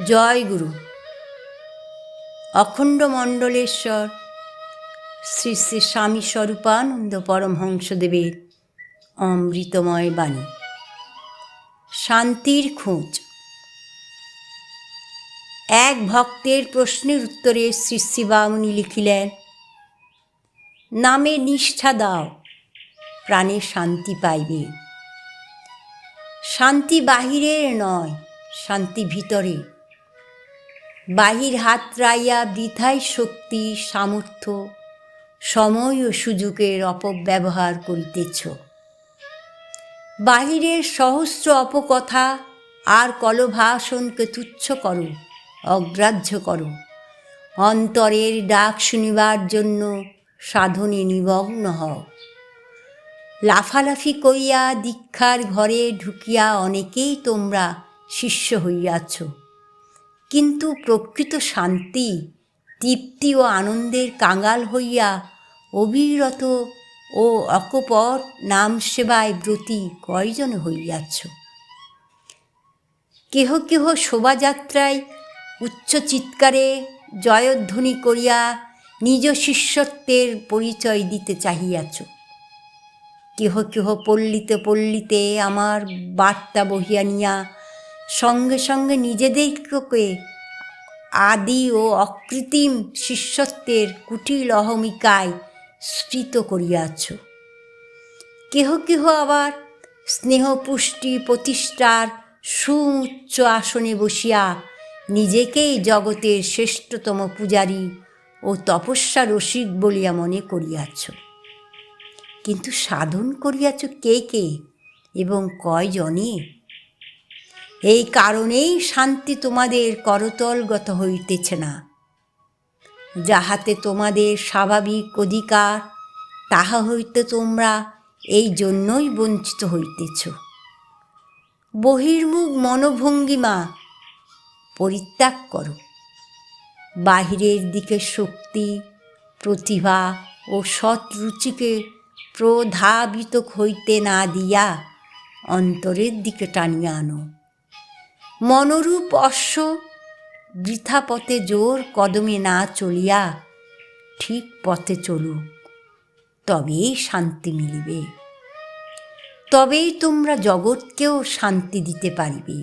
জয় গুরু। অখণ্ড মণ্ডলেশ্বর শ্রী শ্রী স্বামী স্বরূপানন্দ পরমহংসদেবের অমৃতময় বাণী। শান্তির খোঁজ। এক ভক্তের প্রশ্নের উত্তরে শ্রী শ্রী বামুনি লিখিলেন, নামে নিষ্ঠা দাও, প্রাণে শান্তি পাইবে। শান্তি বাহিরের নয়, শান্তি ভিতরে। বাহির হাতড়াইয়া বৃথাই শক্তি, সামর্থ্য, সময় ও সুযোগের অপব্যবহার করিতেছ। বাহিরের সহস্র অপকথা আর কলভাষণকে তুচ্ছ করো, অগ্রাহ্য করো। অন্তরের ডাক শুনিবার জন্য সাধনে নিমগ্ন হও। লাফালাফি করিয়া দীক্ষার ঘরে ঢুকিয়া অনেকেই তোমরা শিষ্য হইয়াছ, কিন্তু প্রকৃত শান্তি, তৃপ্তি ও আনন্দের কাঙাল হইয়া অবিরত ও অকপট নাম সেবায় ব্রতী কয়জন হইয়াছ? কেহ কেহ শোভাযাত্রায় উচ্চ চিৎকারে জয়ধ্বনি করিয়া নিজ শিষ্যত্বের পরিচয় দিতে চাহিয়াছ। কেহ কেহ পল্লীতে পল্লীতে আমার বার্তা বহিয়া নিয়া সঙ্গে সঙ্গে নিজেদেরকে আদি ও অকৃত্রিম শিষ্যত্বের কুটিল অহমিকায় স্ফীত করিয়াছ। কেহ কেহ আবার স্নেহপুষ্টি প্রতিষ্ঠার সুউচ্চ আসনে বসিয়া নিজেকেই জগতের শ্রেষ্ঠতম পূজারী ও তপস্যা রসিক বলিয়া মনে করিয়াছ। কিন্তু সাধন করিয়াছ কে কে এবং কয়জনে? এই কারণেই শান্তি তোমাদের করতলগত হইতেছে না। যাহাতে তোমাদের স্বাভাবিক অধিকার, তাহা হইতে তোমরা এই জন্যই বঞ্চিত হইতেছ। বহির্মুখ মনোভঙ্গিমা পরিত্যাগ করো। বাহিরের দিকে শক্তি, প্রতিভা ও সৎ রুচিকে প্রধাবিত হইতে না দিয়া অন্তরের দিকে টানিয়া আনো। মনোরূপ অশ্ব বৃথা পথে জোর কদমে না চলিয়া ঠিক পথে চলুক, তবেই শান্তি মিলিবে। তবেই তোমরা জগৎকেও শান্তি দিতে পারিবে।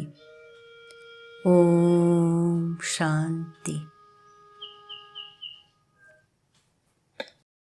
ওম শান্তি।